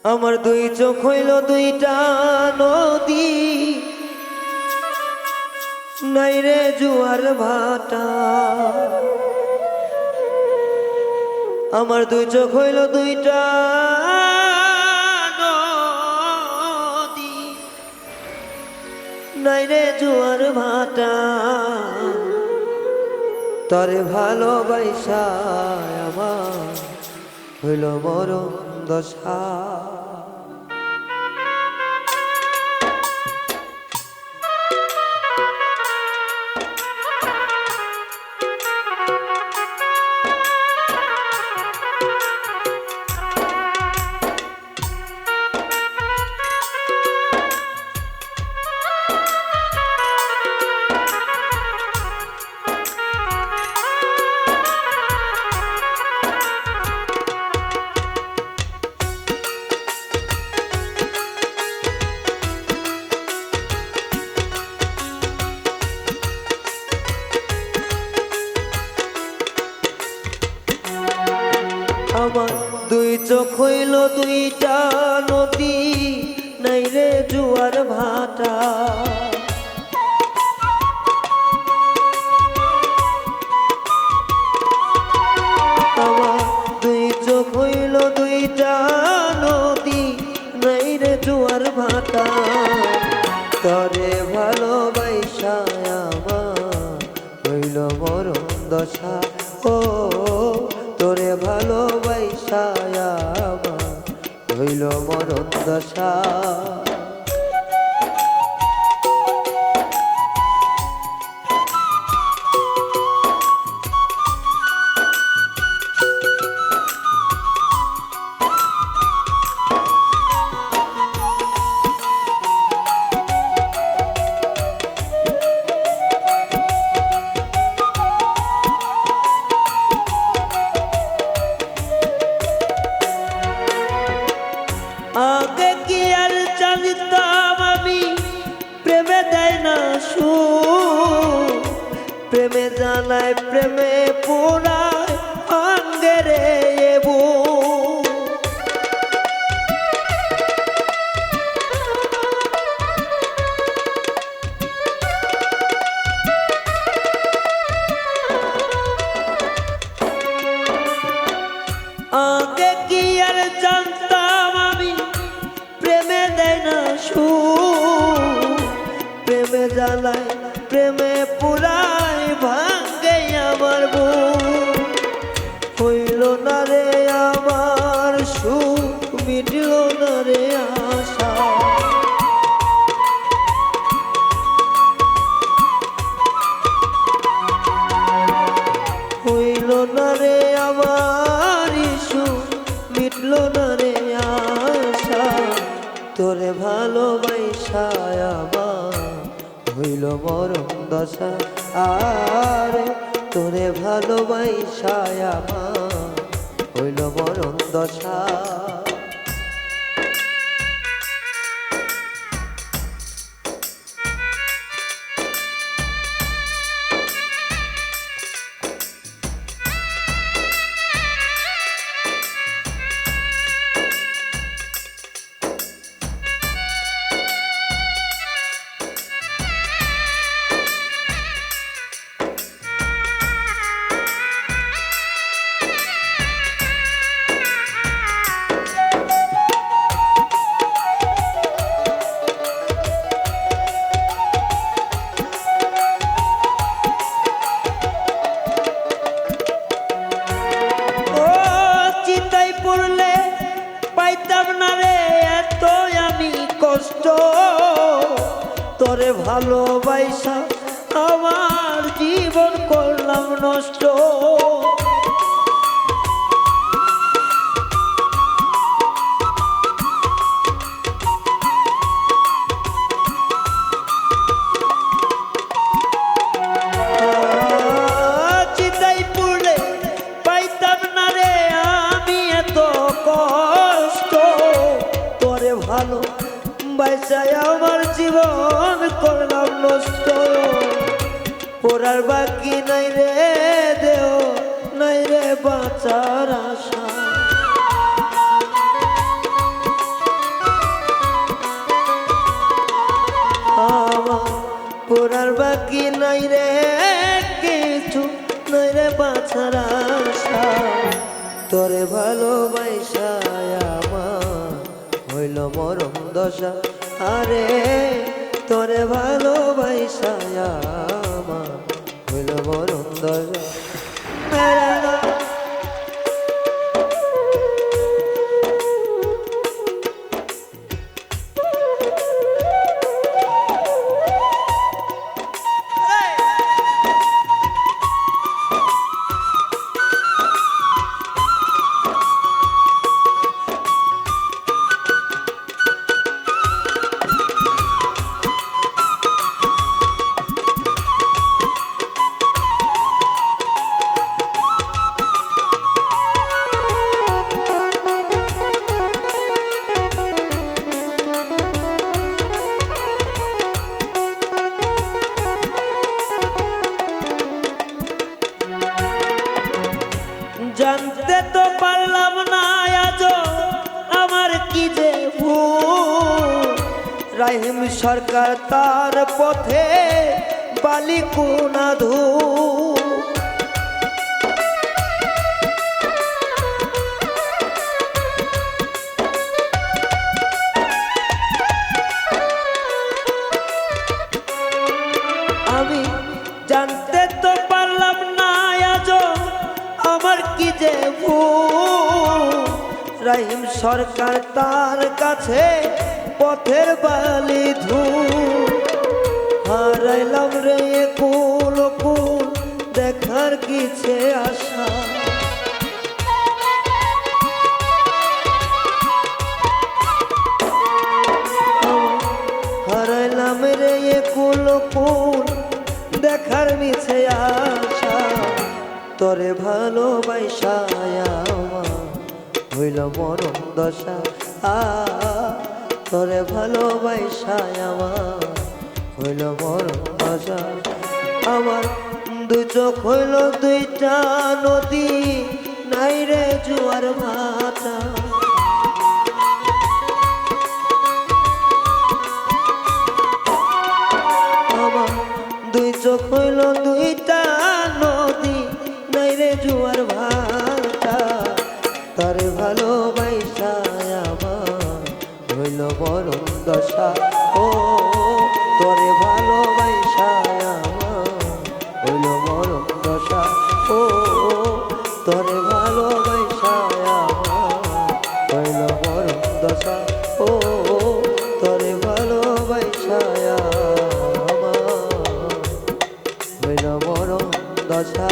আমার দুই চোখ হইল দুইটা নদী, নাই রে জুয়ার ভাটা। আমার দুই চোখ হইল দুইটা নদী, নাই রে জুয়ার ভাটা। তরে ভালোবাসা আমার হইল মরণ দশা। আমার দুই চোখ হইল দুইটা নদী, নাই রে জুয়ার ভাটা। আমার দুই চোখ হইল দুইটা নদী, নাই রে জুয়ার ভাটা। তরে ভালোবাসা আমার হইল মরণ দশা। ও তোরে ভালোবাসা আমার হইল মরণ দশা। আগে কি আর জানতাম আমি প্রেমে দেয় না সুখ, প্রেমে জানায় প্রেমে পোড়ায় অঙ্গে রে বুক। আগে কি আর জানতাম আমি প্রেমে দেয় না সুখ, প্রেমে জ্বালায় প্রেমে পুরায় ভাঙ্গে আমার বুক। হইল না রে আমার সুখ, মিটল না রে আশা। হইল না রে আমার সুখ, মিটল না রে আশা। তোরে ভালোবাসা আমার হইল মরণ দশা। আর তোরে ভালোবাসা আমার হইল মরণ দশা। তোরে ভালোবাসা আমার জীবন করলাম নষ্ট। চিতাই পুড়লে পাইতাম না রে আমি এত কষ্ট। তোরে ভালো বাইসায় আমার জীবন করলাম নষ্ট। পোড়ার বাকি নাই রে দেও, নাই রে বাঁচার আশা। বাকি নাই রে কিছু, নাই রে বাছার আশা। তোরে ভালোবাসা আমার হইল মরম দশা। আরে তোরে ভালোবাসা আমার হইল মরম দশা। জানতে তো পারলাম না আজ আমার কি যে ভুল। রাহিম সরকার তার পথে বালি কোনা ধূপ। আমি জানতে তো পারলাম না আজ আমার কি যে ভুল। রাহিম সরকার তার কাছে পথের বালি ধূপ। হারাইলাম রে কুল কুল দেখার কিছে আশা। হারাইলাম রে কুল কুল দেখার মিছে আশা। তোরে ভালোবাসা আমার হইল মরম দশা। তোরে ভালোবাসা আমার হইল মরম দশা। আমার দুই চোখ হইল দুইটা নদী, নাই রে জোয়ার ভাটা। আমার দুই চোখ হইল দুইটা নদী, নাই রে জোয়ার ভাটা। তারে ভালোবাসা আমার হইল মরম দশা। ও তোরে ভালোবাসা আমার হইল মরম দশা। ও তোরে ভালোবাসা আমার হইল মরম দশা। ও তোরে ভালোবাসা আমার হইল মরম দশা।